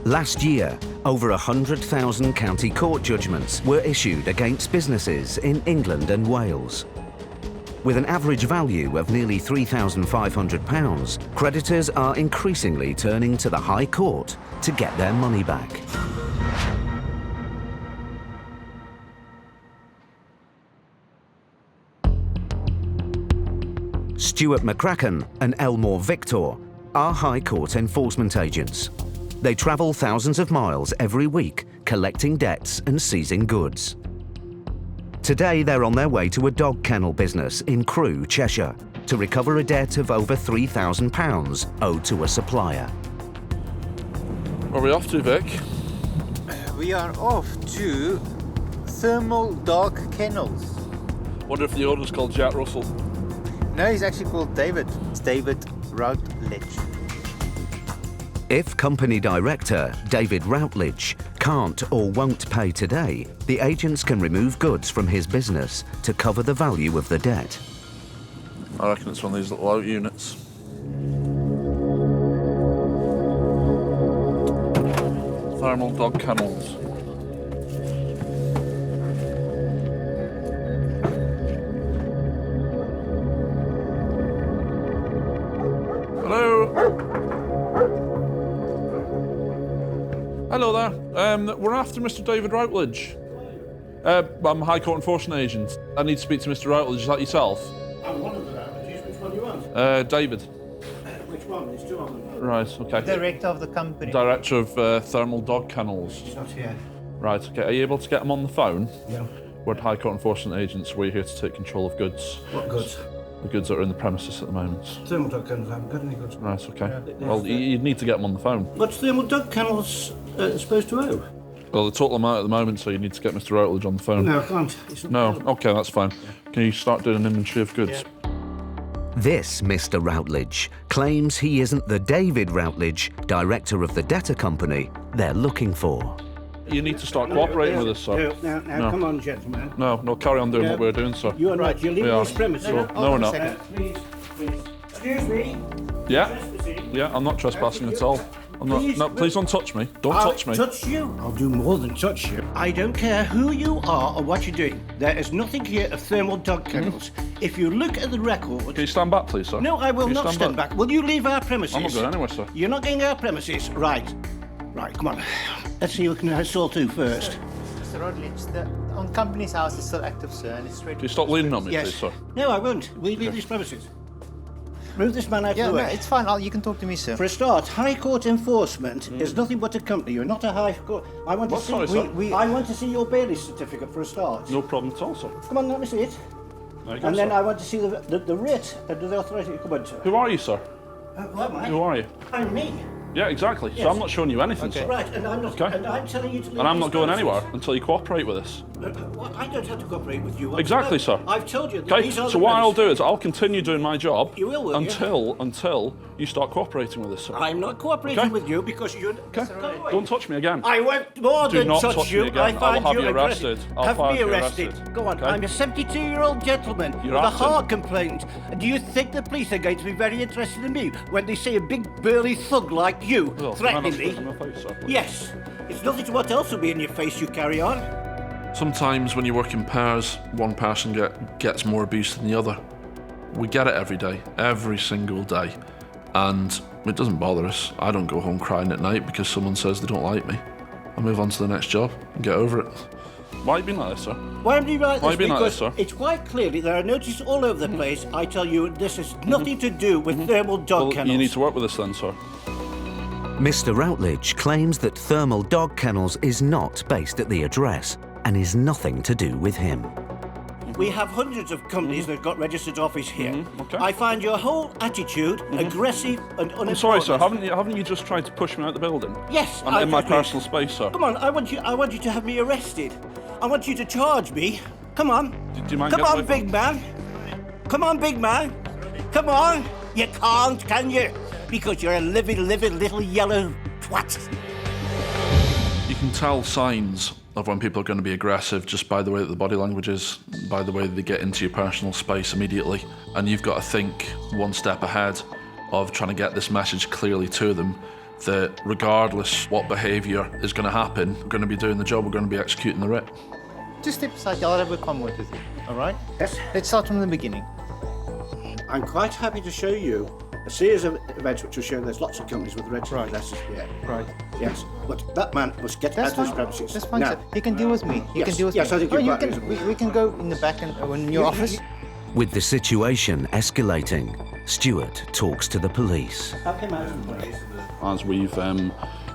Last year, over 100,000 county court judgments were issued against businesses in England and Wales. With an average value of nearly £3,500, creditors are increasingly turning to the High Court to get their money back. Stewart McCracken and Elmore Victor are High Court enforcement agents. They travel thousands of miles every week, collecting debts and seizing goods. Today, they're on their way to a dog kennel business in Crewe, Cheshire, to recover a debt of over £3,000 owed to a supplier. Where are we off to, Vic? We are off to Thermal Dog Kennels. Wonder if the owner's called Jack Russell. No, he's actually called David. It's David Routledge. If company director David Routledge can't or won't pay today, the agents can remove goods from his business to cover the value of the debt. I reckon it's one of these little out units. Thermal Dog Kennels. Hello there. We're after Mr. David Routledge. I'm a High Court enforcement agent. I need to speak to Mr. Routledge. Is that yourself? I'm one of the Routledges. Which one do you want? David. Which one? There's two of them. Right, okay. Director of the company. Director of Thermal Dog Kennels. He's not here. Right, okay. Are you able to get him on the phone? Yeah. We're High Court enforcement agents. We're here to take control of goods. What goods? The goods that are in the premises at the moment. Thermal Dog Kennels. I haven't got any goods. Right, okay. Yeah. Well, you'd need to get him on the phone. What's Thermal Dog Kennels supposed to owe? Well, the total amount at the moment, so you need to get Mr. Routledge on the phone. No, I can't. It's not No, available. okay, that's fine. Can you start doing an inventory of goods? Yeah. This Mr. Routledge claims he isn't the David Routledge, director of the debtor company they're looking for. You need to start cooperating with us, sir. No, come on, gentlemen. No, carry on doing what we're doing, sir. You are right. You're leaving this premises. No, we're not. Please. Excuse me. Yeah? Trespassing. Yeah, I'm not trespassing at all. I'm not. Please, No, please don't touch me. Don't I'll touch me. touch you. I'll do more than touch you. I don't care who you are or what you're doing. There is nothing here of Thermal Dog Kennels. If you look at the record... Can you stand back, please, sir? No, I will Can you not stand back. Will you leave our premises? I'm not going anywhere, sir. You're not going our premises? Right. Right, come on. Let's see who can assault who first. Mr. Routledge, on company's house is still active, sir, and it's ready. Can you stop leaning on me, Yes. please, sir? No, I won't. Will you leave these premises? Move this man out Yeah, of the no, way. it's fine. You can talk to me, sir. For a start, High Court enforcement is nothing but a company. You're not a High Court. I want to What? see. Sorry, sir. I want to see your Bailiffs certificate for a start. No problem at all, sir. Come on, let me see it. There you go, And then sir. I want to see the writ under the authority to come into. Who are you, sir? What am I? Who are you? I'm me. Yeah, exactly. So Yes. I'm not showing you anything, sir. Right, and I'm not. Okay. And I'm telling you to leave. And I'm not these going premises. anywhere until you cooperate with us. What? I don't have to cooperate with you. whatsoever. Exactly, sir. I've told you. That Okay, these are so the what I'll premises. do is I'll continue doing my job You will you? until you start cooperating with us, sir. I'm not cooperating Okay. with you because you're. Okay? Don't touch me again. I won't more Do than not touch touch you. me again. I I will find have you you aggressive. arrested. I'll Have find me you arrested. arrested. Go on. Okay? I'm a 72-year-old gentleman You're with a acting. heart complaint. Do you think the police are going to be very interested in me when they see a big burly thug like you Well, threatening can I not me? spit in my face, sir, please? Yes. It's nothing to what else will be in your face. You carry on. Sometimes when you work in pairs, one person gets more abuse than the other. We get it every day, every single day. And it doesn't bother us. I don't go home crying at night because someone says they don't like me. I move on to the next job and get over it. Why are you being like this, sir? Why am I like Why this? be like Because this, sir? it's quite clearly there are notices all over the place. I tell you, this has nothing to do with Thermal Dog Well, Kennels. you need to work with us then, sir. Mr. Routledge claims that Thermal Dog Kennels is not based at the address and is nothing to do with him. We have hundreds of companies that have got registered office here. Okay. I find your whole attitude aggressive and unimportant. I'm sorry, sir. Haven't you just tried to push me out the building? Yes, I'm in my personal space, sir. Come on, I want you to have me arrested. I want you to charge me. Come on. Do you mind Come getting on, away from big man. Come on, big man. Come on. You can't, can you? Because you're a living little yellow twat. You can tell signs of when people are going to be aggressive just by the way that the body language is, by the way that they get into your personal space immediately. And you've got to think one step ahead of trying to get this message clearly to them that regardless what behaviour is going to happen, we're going to be doing the job, we're going to be executing the writ. Just step aside, I'll have a convo with you. All right? Yes. Let's start from the beginning. I'm quite happy to show you a series of events which will show there's lots of companies with registered addresses here. Right. Yes, but that man must get out of his premises. That's fine, now. sir. You can deal with me. You Yes, can deal with yes, me. I think Oh, you're you quite can. reasonable. We can go in the back and in your office. With the situation escalating, Stewart talks to the police. Have him out of the place. As we've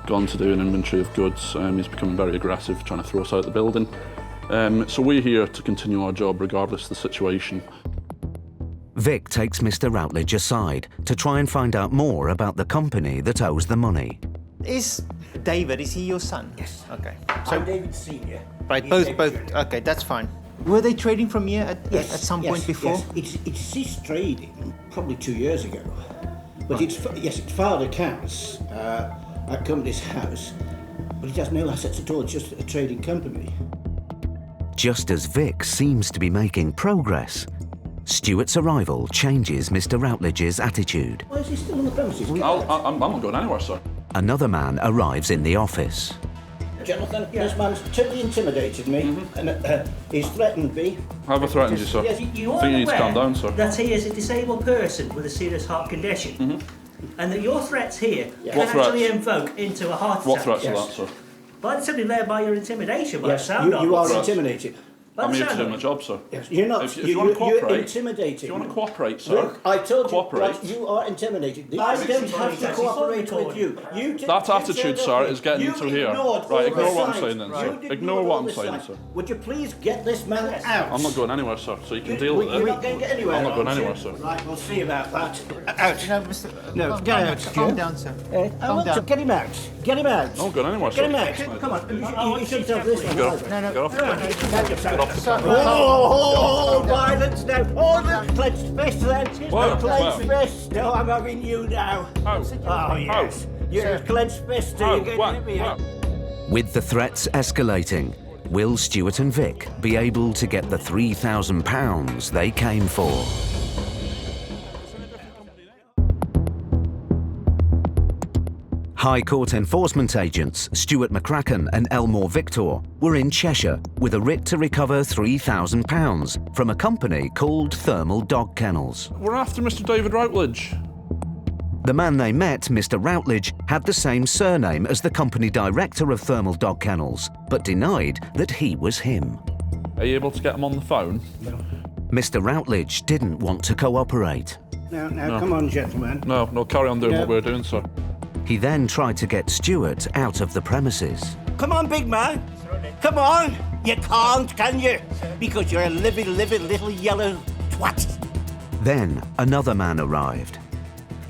gone to do an inventory of goods, he's becoming very aggressive, trying to throw us out the building. So we're here to continue our job regardless of the situation. Vic takes Mr. Routledge aside to try and find out more about the company that owes the money. Is David, is he your son? Yes. Okay. So David Senior. Right, He's both. David. Okay, that's fine. Were they trading from here at some point before? Yes. It ceased trading probably 2 years ago. But it's filed accounts at company's house, but it has no assets at all, it's just a trading company. Just as Vic seems to be making progress, Stewart's arrival changes Mr. Routledge's attitude. Why is he still on the premises? I'm not going anywhere, sir. Another man arrives in the office. Jonathan, this man's totally intimidated me, and he's threatened me. Have I threatened you, sir? Yes, I think you need to calm down, sir. That he is a disabled person with a serious heart condition, and that your threats here can What actually threats? invoke into a heart attack. What threats are Yes. that, sir? But simply led by your intimidation, by Yes, the sound you are of it. intimidated. By I'm the here to sound do of my it. job, sir. Yes, you're not. If you want to You're cooperate, intimidating. if you want to cooperate, sir, Look, I told you cooperate. what, you are intimidated. I That's don't actually have to actually cooperate fully with you. That attitude, sir, is getting you to here. Right, ignore what I'm saying then, sir. Ignore what I'm saying, sir. Would you please get this man out? I'm not going anywhere, sir, so you can deal with You're it. not going to get anywhere. I'm not going aren't you? anywhere, sir. Right, we'll see about that. Out. No, Mr. No, calm get down, out, Calm Stu. down, sir. I Calm want to down. get him out. Get him out. I'm not going anywhere, Get him sir. out. Come on. You shouldn't have this one. Get off. No, no. Get off the bench. Get off the bench. Oh, violence now. Oh, the clenched fist then. Whoa, The clenched whoa. fist. Oh, I'm having you now. How? Oh, yes. You're a clenched fist. You're going to hit me. With the threats escalating, will Stewart and Vic be able to get the £3,000 they came for? High Court enforcement agents Stuart McCracken and Elmore Victor were in Cheshire with a writ to recover £3,000 from a company called Thermal Dog Kennels. We're after Mr. David Routledge. The man they met, Mr. Routledge, had the same surname as the company director of Thermal Dog Kennels, but denied that he was him. Are you able to get him on the phone? Mr. Routledge didn't want to cooperate. Now, come on, gentlemen. No, carry on doing No. what we're doing, sir. He then tried to get Stewart out of the premises. Come on, big man. Come on. You can't, can you? Because you're a living little yellow twat. Then another man arrived.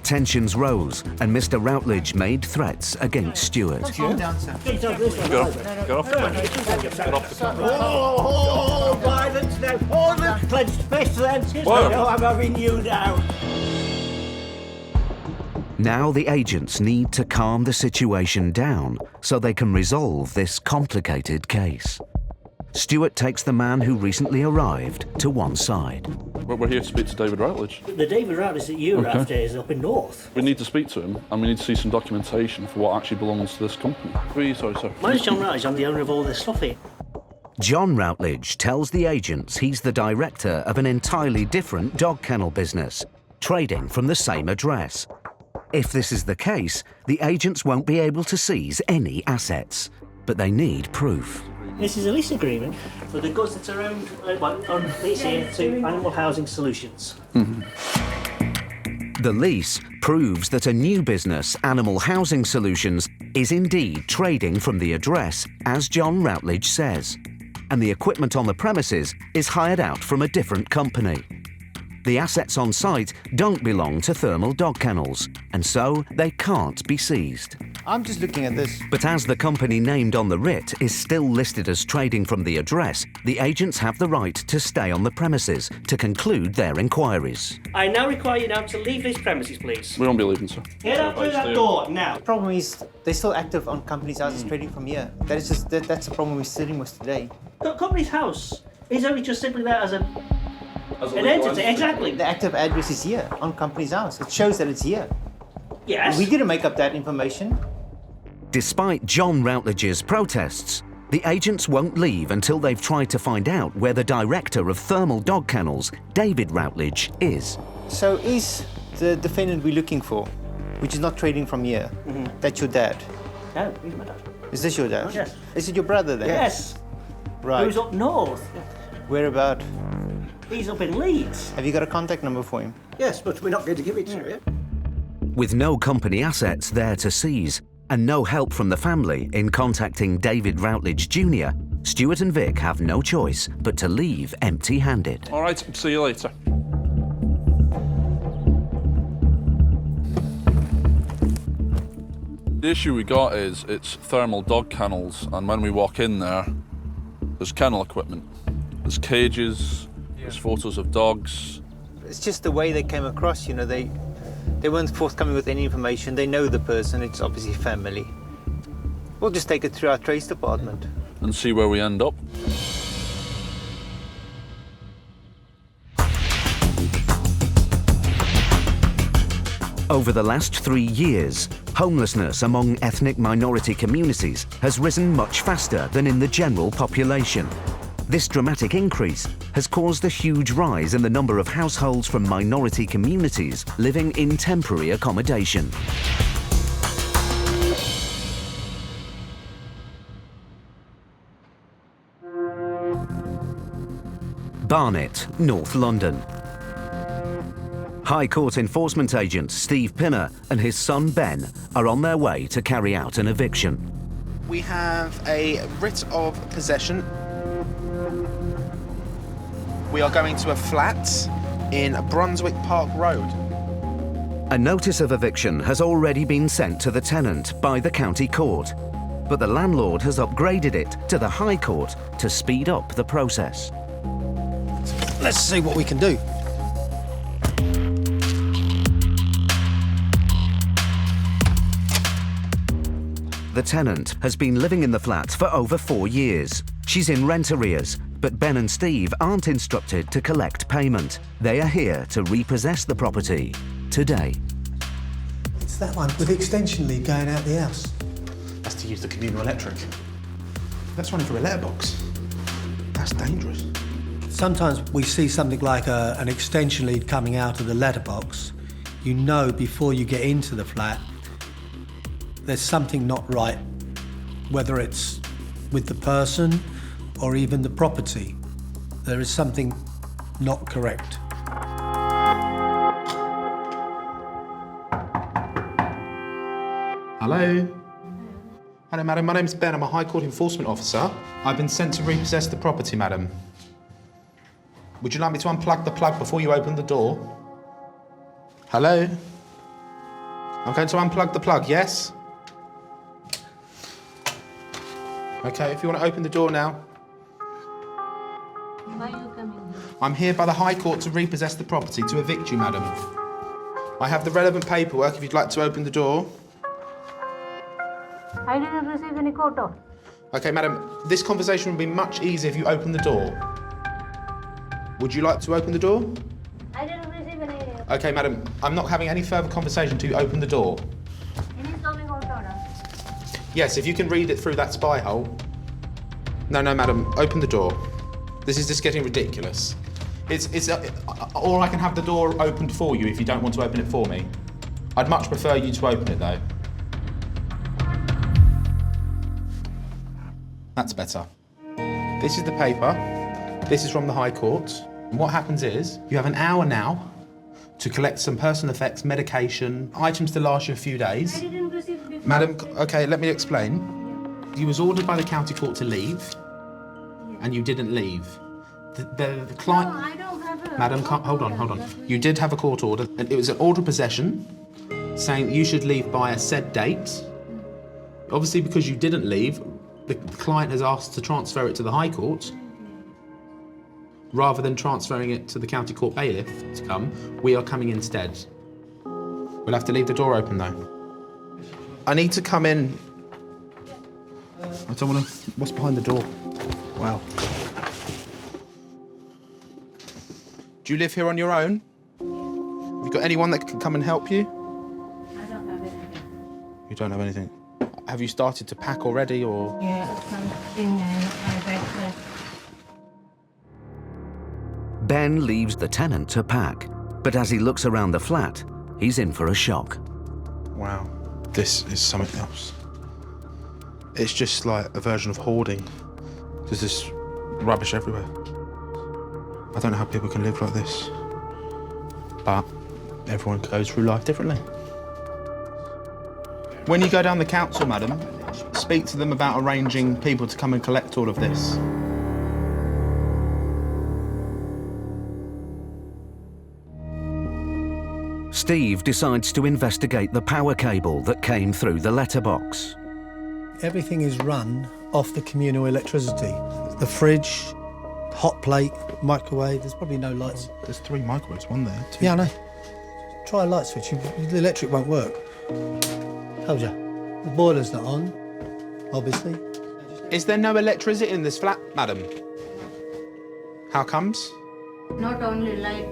Tensions rose and Mr. Routledge made threats against Stewart. Calm down, sir. Get off the bench. Get off the bench. Oh, violence now. Oh, the clenched fist then. Whoa. Oh, I'm having you now. Now the agents need to calm the situation down so they can resolve this complicated case. Stewart takes the man who recently arrived to one side. We're here to speak to David Routledge. The David Routledge that you're after is up in North. We need to speak to him, and we need to see some documentation for what actually belongs to this company. Who are you, sorry, sir? My name's John Routledge, I'm the owner of all this stuff here. John Routledge tells the agents he's the director of an entirely different dog kennel business, trading from the same address. If this is the case, the agents won't be able to seize any assets, but they need proof. This is a lease agreement for the goods that are owned on lease here to Animal Housing Solutions. The lease proves that a new business, Animal Housing Solutions, is indeed trading from the address, as John Routledge says, and the equipment on the premises is hired out from a different company. The assets on site don't belong to Thermal Dog Kennels, and so they can't be seized. I'm just looking at this. But as the company named on the writ is still listed as trading from the address, the agents have the right to stay on the premises to conclude their inquiries. I now require you now to leave these premises, please. We won't be leaving, sir. Get out through that door now. The problem is they're still active on companies' houses trading from here. That's the problem we're sitting with today. The company's house is only just simply there as an entity. Exactly. The active address is here on company's house. It shows that it's here. Yes. We didn't make up that information. Despite John Routledge's protests, the agents won't leave until they've tried to find out where the director of thermal dog kennels, David Routledge, is. So is the defendant we're looking for, which is not trading from here, that's your dad? No, he's my dad. Is this your dad? Oh, yes. Is it your brother then? Yes. Right. Who's up north? Where about? He's up in Leeds. Have you got a contact number for him? Yes, but we're not going to give it to you. With no company assets there to seize and no help from the family in contacting David Routledge Jr., Stewart and Vic have no choice but to leave empty-handed. All right, see you later. The issue we got is it's thermal dog kennels, and when we walk in there, there's kennel equipment. There's cages, there's photos of dogs. It's just the way they came across, you know, they weren't forthcoming with any information. They know the person, it's obviously family. We'll just take it through our trace department. And see where we end up. Over the last 3 years, homelessness among ethnic minority communities has risen much faster than in the general population. This dramatic increase has caused a huge rise in the number of households from minority communities living in temporary accommodation. Barnet, North London. High Court enforcement agent Steve Pinner and his son Ben are on their way to carry out an eviction. We have a writ of possession. We are going to a flat in Brunswick Park Road. A notice of eviction has already been sent to the tenant by the county court, but the landlord has upgraded it to the High Court to speed up the process. Let's see what we can do. The tenant has been living in the flat for over 4 years. She's in rent arrears, but Ben and Steve aren't instructed to collect payment. They are here to repossess the property today. It's that one with the extension lead going out the house. That's to use the communal electric. That's running through a letterbox. That's dangerous. Sometimes we see something like an extension lead coming out of the letterbox. You know before you get into the flat, there's something not right, whether it's with the person or even the property. There is something not correct. Hello? Hello, madam. My name's Ben. I'm a High Court enforcement officer. I've been sent to repossess the property, madam. Would you like me to unplug the plug before you open the door? Hello? I'm going to unplug the plug, yes? Okay, if you want to open the door now. Why are you coming here? I'm here by the High Court to repossess the property, to evict you, madam. I have the relevant paperwork if you'd like to open the door. I didn't receive any court order. Okay, madam, this conversation will be much easier if you open the door. Would you like to open the door? I didn't receive any Okay, madam, I'm not having any further conversation until you open the door. zoning court order. Yes, if you can read it through that spy hole. No, madam, open the door. This is just getting ridiculous. Or I can have the door opened for you if you don't want to open it for me. I'd much prefer you to open it, though. That's better. This is the paper. This is from the High Court. And what happens is, you have an hour now to collect some personal effects, medication, items to last you a few days. I didn't receive before. Madam, okay, let me explain. You was ordered by the county court to leave, and you didn't leave. The client... No, I don't have a... Madam, hold on. You did have a court order, and it was an order of possession saying that you should leave by a said date. Obviously, because you didn't leave, the client has asked to transfer it to the High Court. Rather than transferring it to the county court bailiff to come, we are coming instead. We'll have to leave the door open, though. I need to come in. I don't want to... What's behind the door? Wow. Do you live here on your own? Have you got anyone that can come and help you? I don't have anything. You don't have anything? Have you started to pack already, or...? Yeah, something I read that. Ben leaves the tenant to pack, but as he looks around the flat, he's in for a shock. Wow, this is something else. It's just like a version of hoarding. There's this rubbish everywhere. I don't know how people can live like this, but everyone goes through life differently. When you go down the council, madam, speak to them about arranging people to come and collect all of this. Steve decides to investigate the power cable that came through the letterbox. Everything is run off the communal electricity. The fridge, hot plate, microwave, there's probably no lights. There's 3 microwaves, one there, 2. Yeah, I know. Try a light switch, the electric won't work. Told you. The boiler's not on, obviously. Is there no electricity in this flat, madam? How comes? Not only light,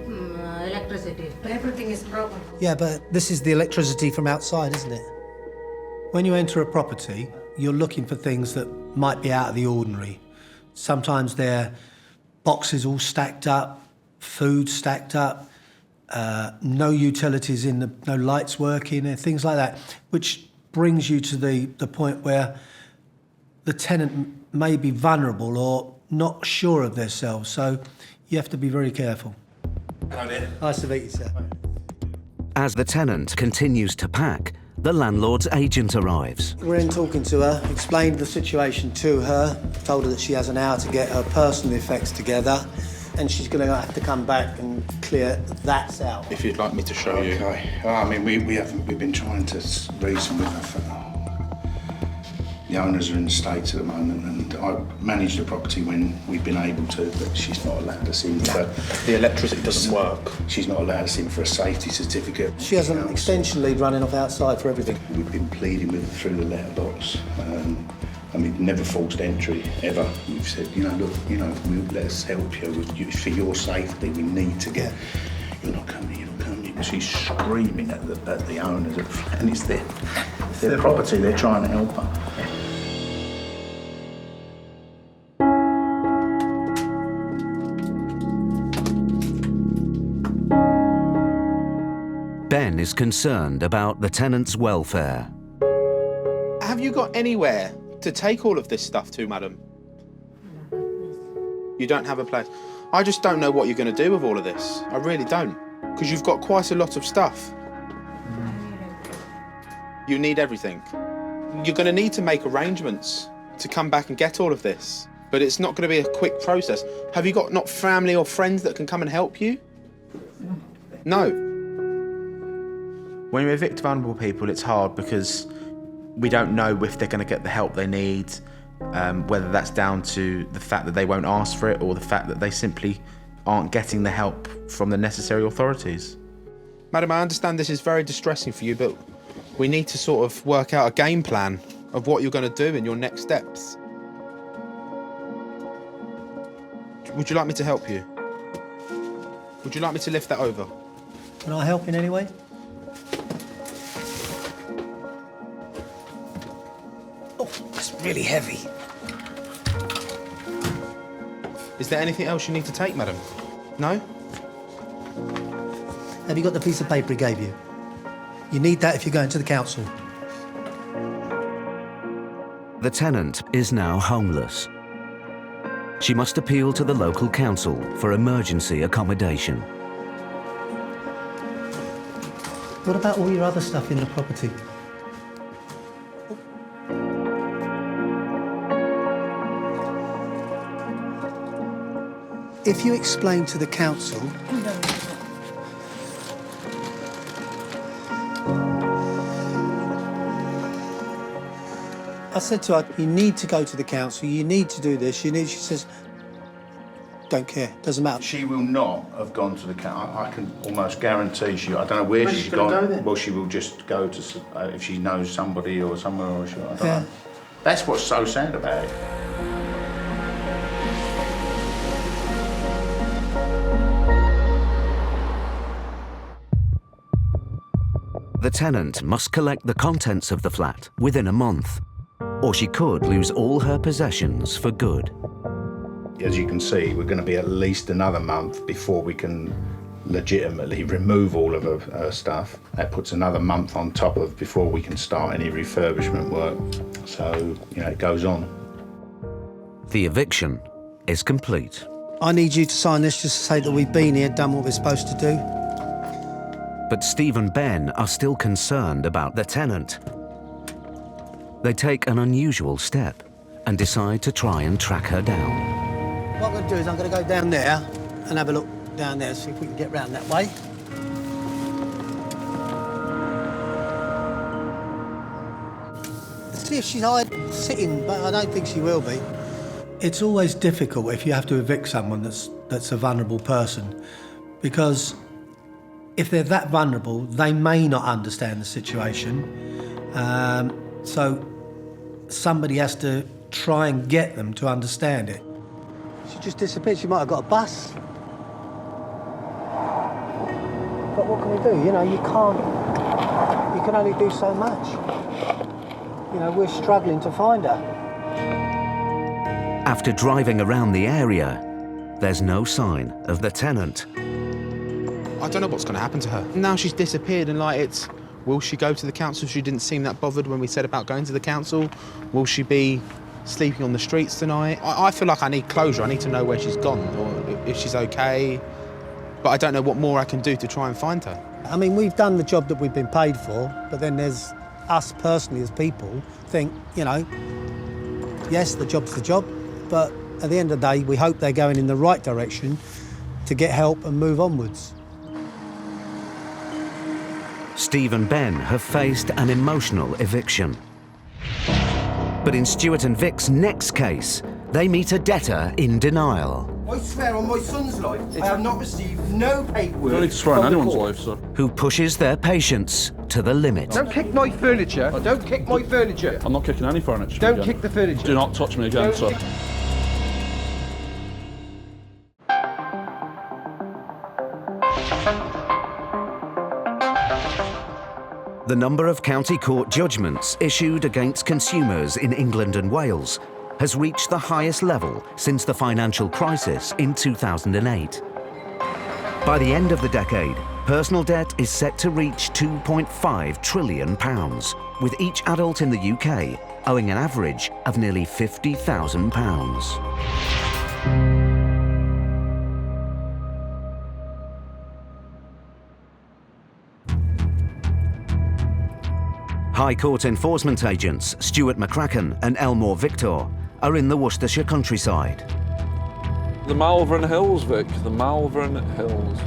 electricity. Everything is broken. Yeah, but this is the electricity from outside, isn't it? When you enter a property, you're looking for things that might be out of the ordinary. Sometimes they're boxes all stacked up, food stacked up, no utilities in no lights working, and things like that, which brings you to the point where the tenant may be vulnerable or not sure of themselves, so you have to be very careful. Hello there. Nice to meet you, sir. As the tenant continues to pack, the landlord's agent arrives. We're in talking to her, explained the situation to her, told her that she has an hour to get her personal effects together, and she's going to have to come back and clear that out. If you'd like me to show you. Okay. I mean, we've been trying to reason with her for... The owners are in the States at the moment, and I managed the property when we've been able to, but she's not allowed us in for... The electricity doesn't work. She's not allowed us in for a safety certificate. She has an extension lead running off outside for everything. We've been pleading with her through the letterbox, and we've never forced entry, ever. We've said, look, let us help you, for your safety, we need to get... You're not coming, you're not coming. She's screaming at the owners, and it's their property, they're trying to help her. Ben is concerned about the tenant's welfare. Have you got anywhere to take all of this stuff to, madam? You don't have a place? I just don't know what you're going to do with all of this. I really don't. Because you've got quite a lot of stuff. You need everything. You're going to need to make arrangements to come back and get all of this. But it's not going to be a quick process. Have you got not family or friends that can come and help you? No. When you evict vulnerable people, it's hard because we don't know if they're going to get the help they need, whether that's down to the fact that they won't ask for it or the fact that they simply aren't getting the help from the necessary authorities. Madam, I understand this is very distressing for you, but we need to sort of work out a game plan of what you're going to do in your next steps. Would you like me to help you? Would you like me to lift that over? Can I help in any way? Oh, that's really heavy. Is there anything else you need to take, madam? No? Have you got the piece of paper he gave you? You need that if you're going to the council. The tenant is now homeless. She must appeal to the local council for emergency accommodation. What about all your other stuff in the property? If you explain to the council... I said to her, you need to go to the council, you need to do this, she says, don't care, doesn't matter. She will not have gone to the council. I can almost guarantee I don't know where she's gone. Go then? Well, she will just go to, if she knows somebody or somewhere, or I don't Yeah. know. That's what's so sad about it. The tenant must collect the contents of the flat within a month. or she could lose all her possessions for good. As you can see, we're going to be at least another month before we can legitimately remove all of her stuff. That puts another month on top of before we can start any refurbishment work. So, it goes on. The eviction is complete. I need you to sign this just to say that we've been here, done what we're supposed to do. But Steve and Ben are still concerned about the tenant. They take an unusual step and decide to try and track her down. What I'm going to do is I'm going to go down there and have a look down there, see if we can get round that way. See if she's sitting, but I don't think she will be. It's always difficult if you have to evict someone that's a vulnerable person, because if they're that vulnerable, they may not understand the situation. So somebody has to try and get them to understand it. She just disappeared. She might have got a bus. But what can we do? You can only do so much. We're struggling to find her. After driving around the area, there's no sign of the tenant. I don't know what's going to happen to her. Now she's disappeared and will she go to the council? She didn't seem that bothered when we said about going to the council. Will she be sleeping on the streets tonight? I feel like I need closure. I need to know where she's gone or if she's okay. But I don't know what more I can do to try and find her. I mean, we've done the job that we've been paid for, but then there's us personally as people think, yes, the job's the job, but at the end of the day, we hope they're going in the right direction to get help and move onwards. Steve and Ben have faced an emotional eviction. But in Stewart and Vic's next case, they meet a debtor in denial. I swear on my son's life, I have not received no paperwork. You don't need to swear on anyone's life, sir. Who pushes their patience to the limit. Don't kick my furniture. Don't kick my furniture. I'm not kicking any furniture. Don't again. kick the furniture. Do not touch me again, sir. The number of county court judgments issued against consumers in England and Wales has reached the highest level since the financial crisis in 2008. By the end of the decade, personal debt is set to reach £2.5 trillion, with each adult in the UK owing an average of nearly £50,000. High Court enforcement agents Stuart McCracken and Elmore Victor are in the Worcestershire countryside. The Malvern Hills, Vic. The Malvern Hills.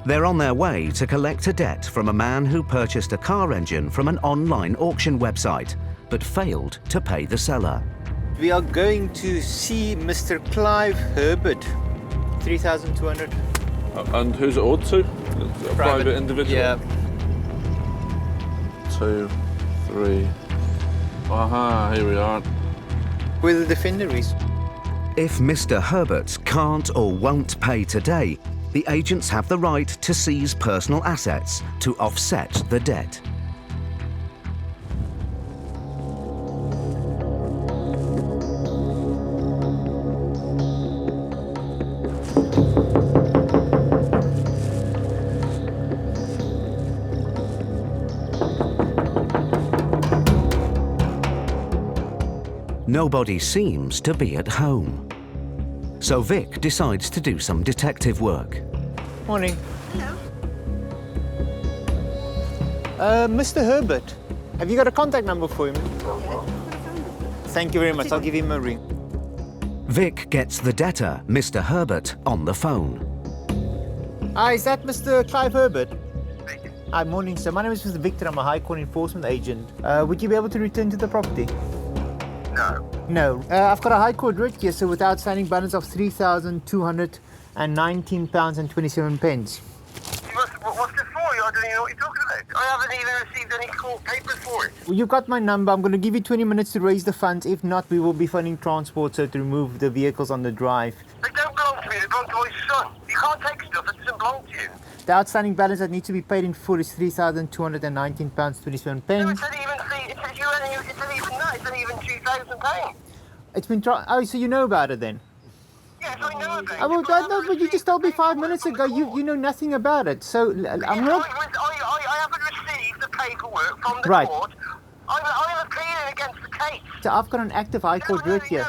They're on their way to collect a debt from a man who purchased a car engine from an online auction website, but failed to pay the seller. We are going to see Mr. Clive Herbert, 3,200. And who's it owed to? A private individual? Yeah. 2, 3. Aha, here we are. Where the defender is. If Mr. Herbert can't or won't pay today, the agents have the right to seize personal assets to offset the debt. Nobody seems to be at home. So Vic decides to do some detective work. Morning. Hello. Mr. Herbert, have you got a contact number for him? Yeah. Thank you very much. I'll give him a ring. Vic gets the debtor, Mr. Herbert, on the phone. Hi, is that Mr. Clive Herbert? Hi, morning, sir. My name is Mr. Victor. I'm a High Court enforcement agent. Would you be able to return to the property? No. I've got a High Court writ here, so with outstanding balance of £3,219.27. What's this for? I don't even know what you're talking about. I haven't even received any court papers for it. Well, you've got my number. I'm going to give you 20 minutes to raise the funds. If not, we will be funding transport, so to remove the vehicles on the drive. They don't belong to me. They belong to my son. You can't take stuff that doesn't belong to you. The outstanding balance that needs to be paid in full is £3,219.27. No, it doesn't even say. It says you. It doesn't even that. It doesn't even choose £1,000. It's been Oh, so you know about it then? Yes, I know about it. No, but you just told me 5 minutes ago you know nothing about it. So I'm not. I haven't received the paperwork from the Right. court. I'm appealing against the case. So I've got an active High Court writ here.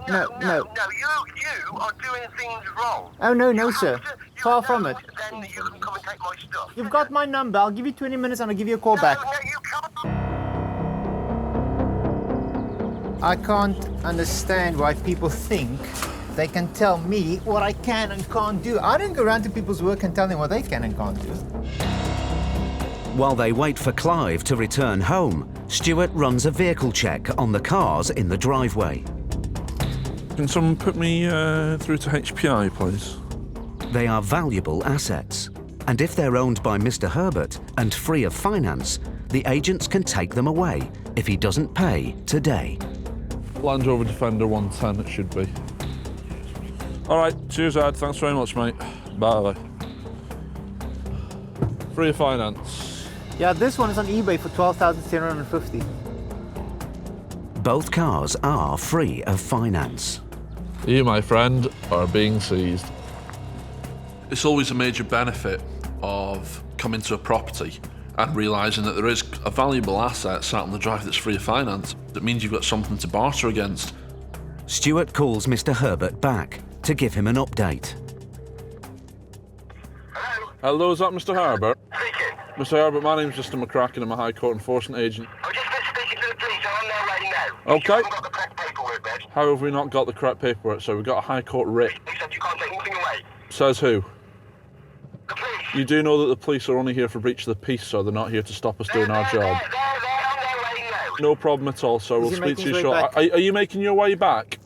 No. You are doing things wrong. Oh, no, sir. Far from it. Then you can come and take my stuff. You've got my number. I'll give you 20 minutes and I'll give you a call back. No, you can't. I can't understand why people think they can tell me what I can and can't do. I don't go around to people's work and tell them what they can and can't do. While they wait for Clive to return home, Stewart runs a vehicle check on the cars in the driveway. Can someone put me through to HPI, please? They are valuable assets, and if they're owned by Mr. Herbert and free of finance, the agents can take them away if he doesn't pay today. Land Rover Defender 110 it should be. All right, cheers Ed, thanks very much mate. Bye. Free of finance. Yeah, this one is on eBay for $12,750. Both cars are free of finance. You, my friend, are being seized. It's always a major benefit of coming to a property and realising that there is a valuable asset sat on the drive that's free of finance. That means you've got something to barter against. Stewart calls Mr. Herbert back to give him an update. Hello, is that Mr. Herbert? Speaking. Mr. Herbert, my name's Mr. McCracken. I'm a High Court enforcement agent. I've just been speaking to the police. I'm on there right now. Okay. You haven't got the correct paperwork, Ben. How have we not got the correct paperwork? So we've got a High Court writ. They said you can't take nothing away. Says who? The police. You do know that the police are only here for breach of the peace, so they're not here to stop us doing our job. They're on their way now. No problem at all, so we'll he speak to you making his way shortly. back? Are you making your way back?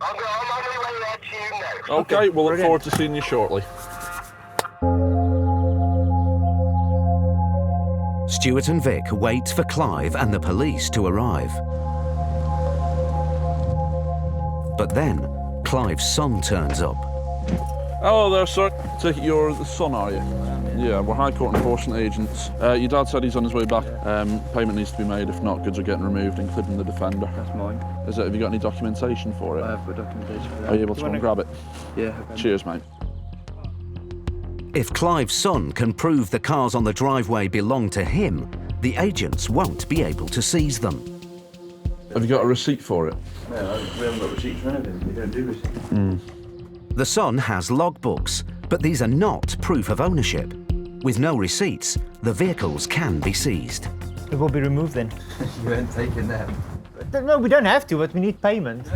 I'm on my way there to you now. Okay, we'll look brilliant. forward to seeing you shortly. Stewart and Vic wait for Clive and the police to arrive. But then, Clive's son turns up. Hello there, sir. Take it you're the son, are you? Yeah, we're High Court enforcement agents. Your dad said he's on his way back. Payment needs to be made. If not, goods are getting removed, including the Defender. That's mine. Is it? Have you got any documentation for it? I have the documentation for that. Are you able to go and grab it? Yeah, I can. Cheers, mate. If Clive's son can prove the cars on the driveway belong to him, the agents won't be able to seize them. Have you got a receipt for it? No, we haven't got receipts for anything. We don't do receipts. The son has logbooks, but these are not proof of ownership. With no receipts, the vehicles can be seized. It will be removed then. You ain't taking them. No, we don't have to, but we need payment.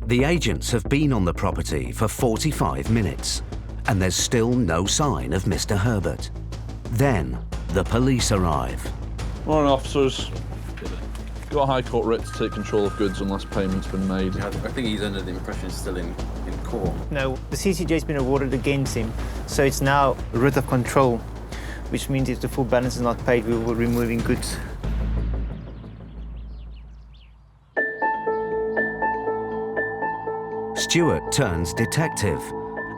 The agents have been on the property for 45 minutes, and there's still no sign of Mr. Herbert. Then, the police arrive. Morning, officers. Got a High Court writ to take control of goods unless payment's been made. I think he's under the impression it's still in court. No, the CCJ's been awarded against him, so it's now a writ of control, which means if the full balance is not paid, we will be removing goods. Stewart turns detective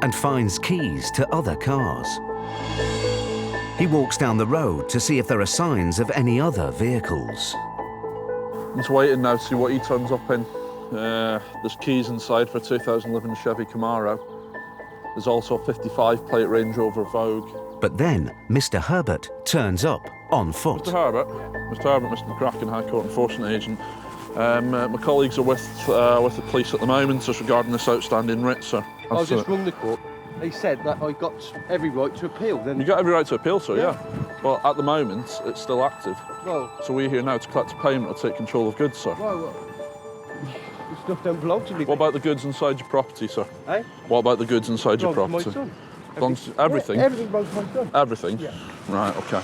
and finds keys to other cars. He walks down the road to see if there are signs of any other vehicles. Just waiting now to see what he turns up in. There's keys inside for a 2011 Chevy Camaro. There's also a 55 plate Range Rover Vogue. But then Mr. Herbert turns up on foot. Mr. Herbert, Mr. McCracken, High Court enforcement agent. My colleagues are with the police at the moment just regarding this outstanding writ, sir. I just rung the court. They said that I got every right to appeal. Then You got every right to appeal, sir, yeah. Well, at the moment, it's still active. Well, So we're here now to collect a payment or take control of goods, sir. well, the stuff don't belong to me. What about the goods inside your property, sir? Eh? What about the goods inside your Belongs to property? my son. Belongs to everything? Yeah, everything belongs to my son. Everything? Yeah. Right, okay.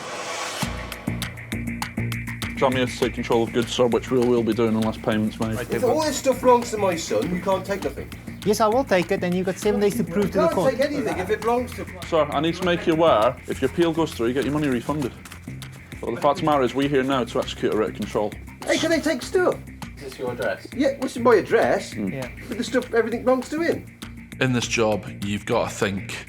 So I'm here to take control of goods, sir, which we will be doing unless payment's made. If all this stuff belongs to my son, you can't take nothing. Yes, I will take it, and you've got 7 days to prove to the You can't court. take anything if it belongs to... Sir, I need to make you aware, if your appeal goes through, you get your money refunded. But the fact of the matter is, we're here now to execute a writ of control. Hey, can they take stuff? Is this your address? Yeah, what's my address? Yeah. But the stuff, everything belongs to him. In this job, you've got to think,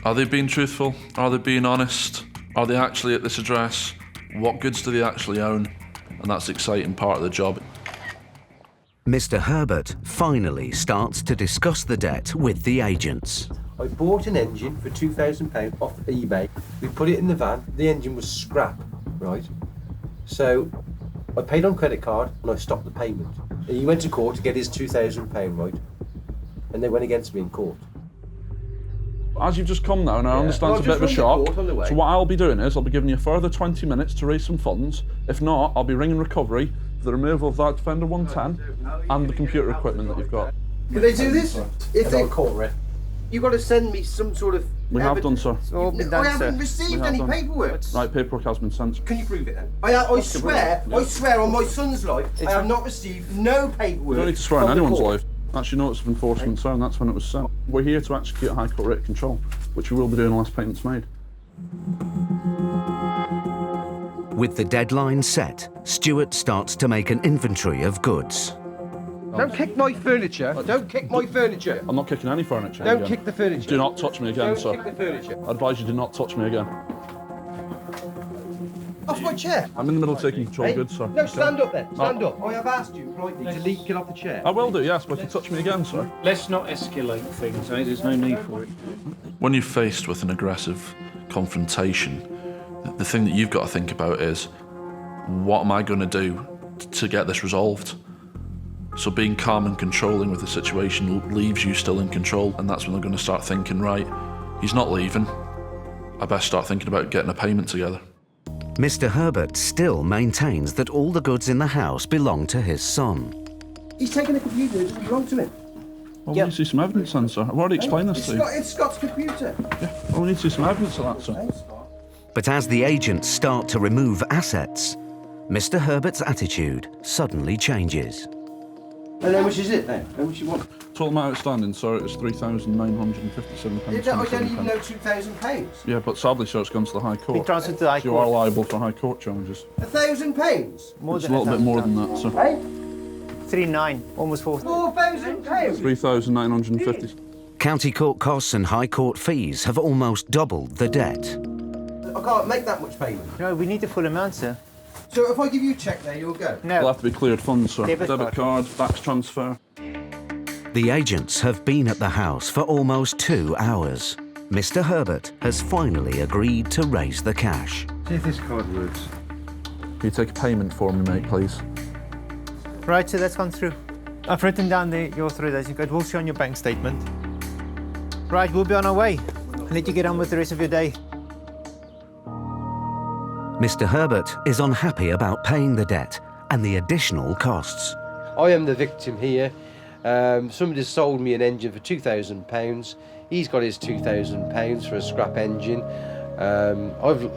are they being truthful? Are they being honest? Are they actually at this address? What goods do they actually own? And that's the exciting part of the job. Mr. Herbert finally starts to discuss the debt with the agents. I bought an engine for £2,000 off eBay. We put it in the van. The engine was scrap, right? So I paid on credit card and I stopped the payment. And he went to court to get his £2,000, right? And they went against me in court. As you've just come now, and I understand it's a bit of a shock, so what I'll be doing is I'll be giving you a further 20 minutes to raise some funds. If not, I'll be ringing recovery for the removal of that Defender 110 and the computer equipment that you've got. Can they do this? If they court, you've got to send me some sort of... We have done, sir. It's all been done, I haven't received any paperwork. Right, paperwork has been sent. Can you prove it then? I swear on my son's life, I have not received no paperwork. You don't need to swear on anyone's life. That's your notice of enforcement, sir, and that's when it was sent. We're here to execute a High Court rate of control, which we will be doing unless payment's made. With the deadline set, Stewart starts to make an inventory of goods. Don't kick my furniture. Don't kick my furniture. I'm not kicking any furniture. Don't kick the furniture. Do not touch me again, sir. Don't kick the furniture. I advise you do not touch me again. Off my chair. I'm in the middle of taking control of goods, sir. No, stand up then. Stand up. I have asked you politely to get off the chair. I will do, yes, but if you touch me again, sir. Let's not escalate things, eh? There's no need for it. When you're faced with an aggressive confrontation, the thing that you've got to think about is, what am I going to do to get this resolved? So being calm and controlling with the situation leaves you still in control, and that's when they're going to start thinking, right, he's not leaving. I best start thinking about getting a payment together. Mr. Herbert still maintains that all the goods in the house belong to his son. He's taken a computer. It doesn't belong to him. Well, we need to see some evidence then, sir. I've already explained this to you. It's Scott's computer. Yeah, well, we need to see some evidence of that, sir. But as the agents start to remove assets, Mr. Herbert's attitude suddenly changes. And how much is it then? How much you want? Total amount outstanding, sir, is £3,957. I don't even know £2,000. Yeah, but sadly, sir, it's gone to the High Court. Been transferred to the High So you are liable for High Court charges. £1,000? More It's a than little bit more than that, sir. Hey? 3,900, almost 4,000. £4,000? £3,950. County court costs and High Court fees have almost doubled the debt. I can't make that much payment. No, we need the full amount, sir. So if I give you a cheque there, you'll go? No. It'll have to be cleared funds, sir. Debit card, fax transfer. The agents have been at the house for almost 2 hours. Mr. Herbert has finally agreed to raise the cash. See if this card works. Can you take a payment for me, mate, please? Right, so that's gone through. I've written down your authorization code. We'll show on your bank statement. Right, we'll be on our way. I'll let you get on with the rest of your day. Mr. Herbert is unhappy about paying the debt and the additional costs. I am the victim here. Somebody sold me an engine for £2,000. He's got his £2,000 for a scrap engine. I've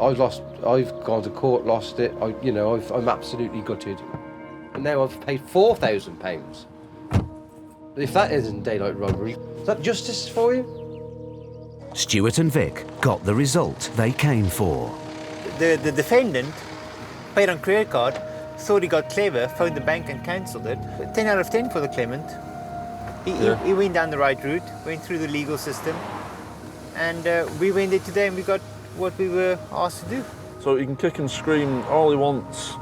gone to court, lost it. I'm absolutely gutted. And now I've paid £4,000. If that isn't daylight robbery, is that justice for you? Stewart and Vic got the result they came for. The defendant paid on credit card, thought he got clever, phoned the bank and cancelled it. 10 out of 10 for the claimant. He went down the right route, went through the legal system, and we went there today and we got what we were asked to do. So he can kick and scream all he wants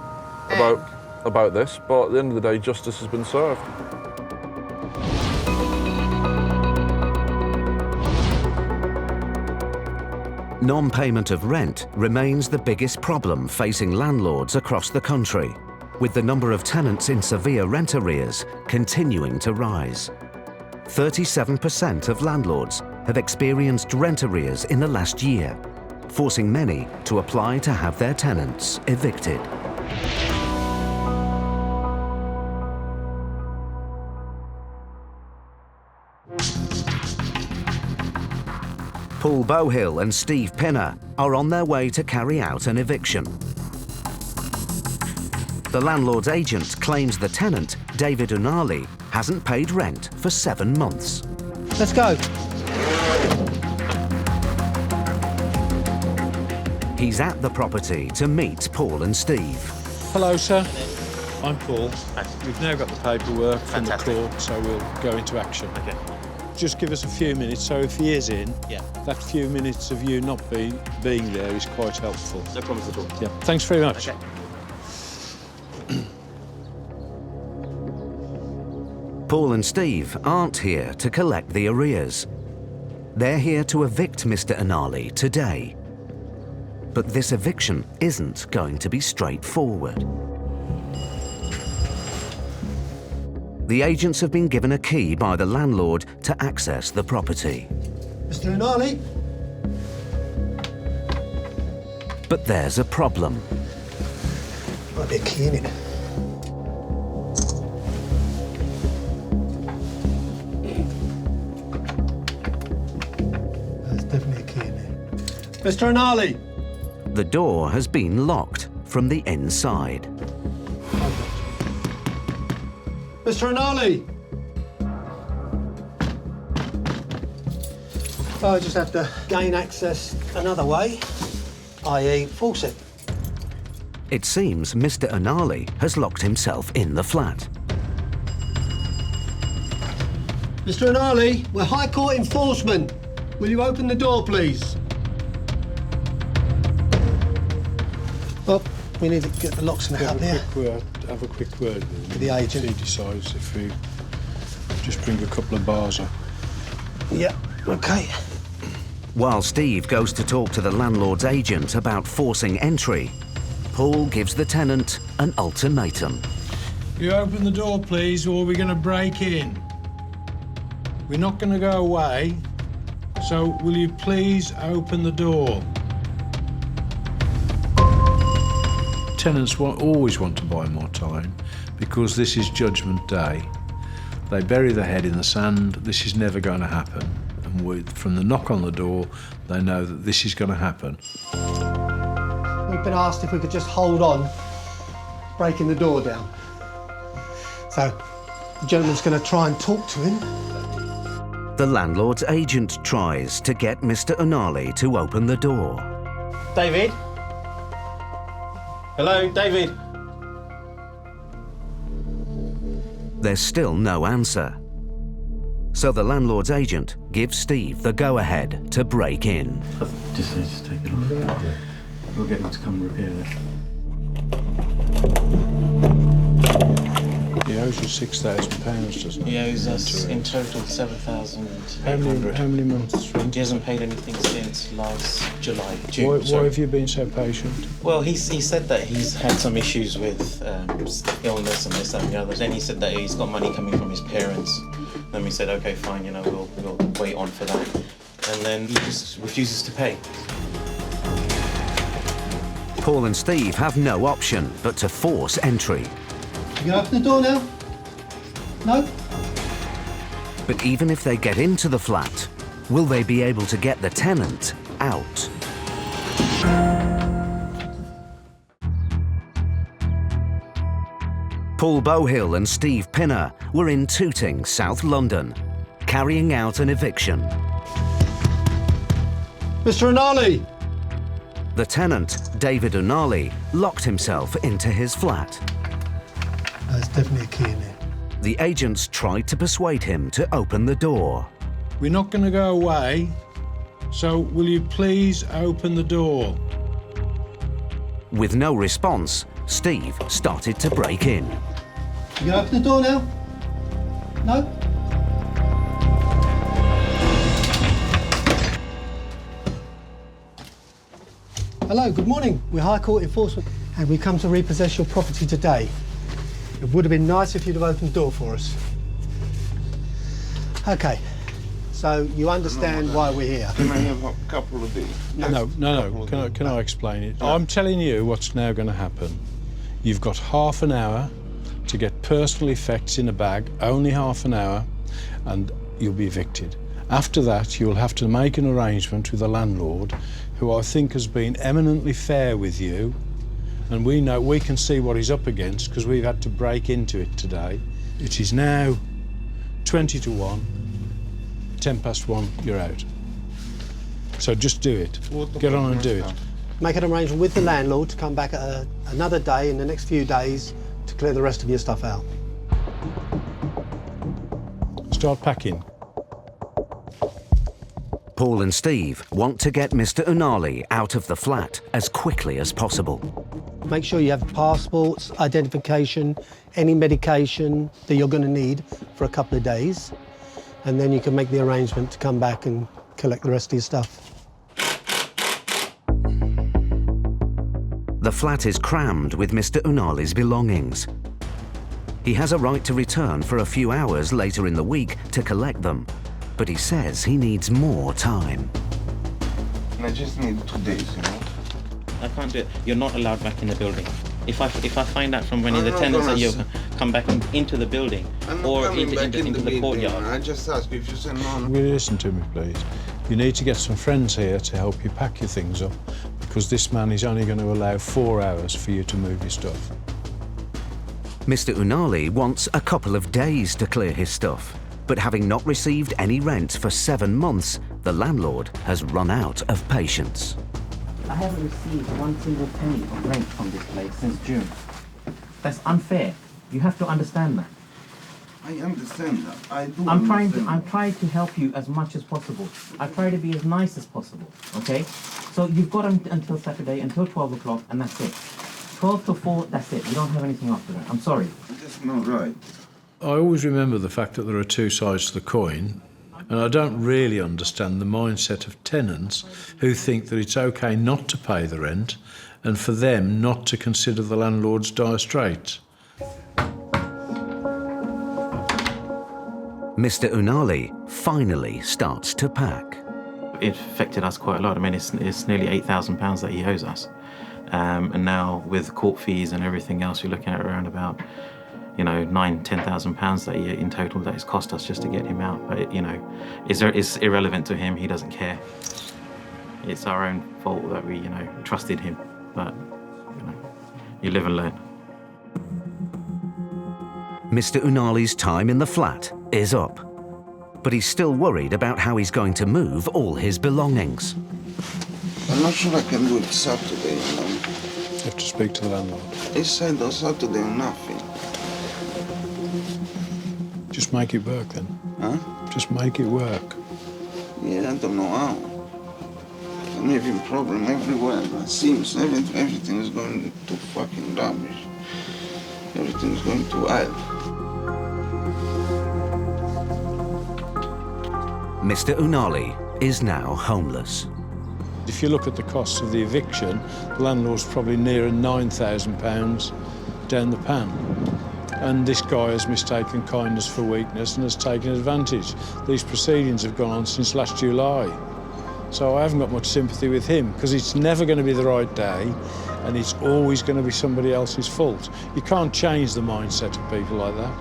about this, but at the end of the day, justice has been served. Non-payment of rent remains the biggest problem facing landlords across the country, with the number of tenants in severe rent arrears continuing to rise. 37% of landlords have experienced rent arrears in the last year, forcing many to apply to have their tenants evicted. Paul Bowhill and Steve Pinner are on their way to carry out an eviction. The landlord's agent claims the tenant, David Unali, hasn't paid rent for 7 months. Let's go. He's at the property to meet Paul and Steve. Hello, sir. I'm Paul. We've now got the paperwork from the court, so we'll go into action. Okay. just give us a few minutes, so if he is in, Yeah. that few minutes of you not being there is quite helpful. No problems at all. Yeah, thanks very much. Okay. Paul and Steve aren't here to collect the arrears. They're here to evict Mr. Anali today. But this eviction isn't going to be straightforward. The agents have been given a key by the landlord to access the property. Mr. Anali? But there's a problem. Might be a key in it. There's definitely a key in there. Mr. Anali! The door has been locked from the inside. Mr. Anali! I just have to gain access another way, i.e. force it. It seems Mr. Anali has locked himself in the flat. Mr. Anali, we're High Court enforcement. Will you open the door, please? Well, we need to get the locks and up here. Have a quick word with the agent. He decides if we just bring a couple of bars up. Yeah, okay. While Steve goes to talk to the landlord's agent about forcing entry, Paul gives the tenant an ultimatum. You open the door, please, or we're going to break in. We're not going to go away, so will you please open the door? Tenants always want to buy more time because this is Judgment Day. They bury their head in the sand. This is never going to happen. And from the knock on the door, they know that this is going to happen. We've been asked if we could just hold on, breaking the door down. So, the gentleman's going to try and talk to him. The landlord's agent tries to get Mr. Anali to open the door. David? Hello, David? There's still no answer. So the landlord's agent gives Steve the go-ahead to break in. Just take it off. We'll get him to come and repair it. He owes you £6,000, doesn't he? He owes us in total $7,800. How many months rent? He hasn't paid anything since last June. Why have you been so patient? Well, he said that he's had some issues with illness and this, that and the others. Then he said that he's got money coming from his parents. Then we said, okay, fine, you know, we'll wait on for that. And then he just refuses to pay. Paul and Steve have no option but to force entry. You gonna open the door now? No? But even if they get into the flat, will they be able to get the tenant out? Paul Bohill and Steve Pinner were in Tooting, South London, carrying out an eviction. Mr. Anali! The tenant, David Anali, locked himself into his flat. There's definitely a key in there. The agents tried to persuade him to open the door. We're not going to go away, so will you please open the door? With no response, Steve started to break in. You gonna open the door now? No? Hello, good morning. We're High Court enforcement and we come to repossess your property today. It would have been nice if you'd have opened the door for us. Okay, so you understand why we're here. Can I have a couple of these? No. Can I explain it? I'm telling you what's now going to happen. You've got half an hour to get personal effects in a bag, only half an hour, and you'll be evicted. After that, you'll have to make an arrangement with the landlord, who I think has been eminently fair with you, and we can see what he's up against because we've had to break into it today. It is now 20 to 1, 10 past 1, you're out. So just do it. Get on and do it. Make an arrangement with the landlord to come back at another day in the next few days to clear the rest of your stuff out. Start packing. Paul and Steve want to get Mr. Unali out of the flat as quickly as possible. Make sure you have passports, identification, any medication that you're going to need for a couple of days, and then you can make the arrangement to come back and collect the rest of your stuff. The flat is crammed with Mr. Unali's belongings. He has a right to return for a few hours later in the week to collect them, but he says he needs more time. I just need 2 days, you know? I can't do it. You're not allowed back in the building. If I find out from any of the tenants that you come back into the building or into the courtyard. I just ask you if you say no. Will you listen to me, please? You need to get some friends here to help you pack your things up, because this man is only going to allow 4 hours for you to move your stuff. Mr. Unali wants a couple of days to clear his stuff, but having not received any rent for 7 months, the landlord has run out of patience. I haven't received one single penny of rent from this place since June. That's unfair. You have to understand that. I understand that. I do. I'm trying to help you as much as possible. I try to be as nice as possible. Okay? So you've got until Saturday, until 12 o'clock, and that's it. 12 to 4, that's it. You don't have anything after that. I'm sorry. That's not right. I always remember the fact that there are two sides to the coin, and I don't really understand the mindset of tenants who think that it's okay not to pay the rent and for them not to consider the landlord's dire straits. Mr. Unali finally starts to pack. It affected us quite a lot. I mean, it's nearly £8,000 that he owes us. And now with court fees and everything else, you're looking at around about, you know, £9,000-10,000 that year in total that it's cost us just to get him out. But, you know, it's irrelevant to him. He doesn't care. It's our own fault that we, you know, trusted him. But, you know, you live and learn. Mr. Unali's time in the flat is up, but he's still worried about how he's going to move all his belongings. I'm not sure I can do it Saturday, you know. You have to speak to the landlord. He said on Saturday nothing. Just make it work then. Huh? Just make it work. Yeah, I don't know how. I'm having problem everywhere. It seems everything is going to fucking rubbish. Everything is going to hell. Mr. Unali is now homeless. If you look at the costs of the eviction, the landlord's probably nearer £9,000 down the pan. And this guy has mistaken kindness for weakness and has taken advantage. These proceedings have gone on since last July. So I haven't got much sympathy with him, because it's never going to be the right day and it's always going to be somebody else's fault. You can't change the mindset of people like that.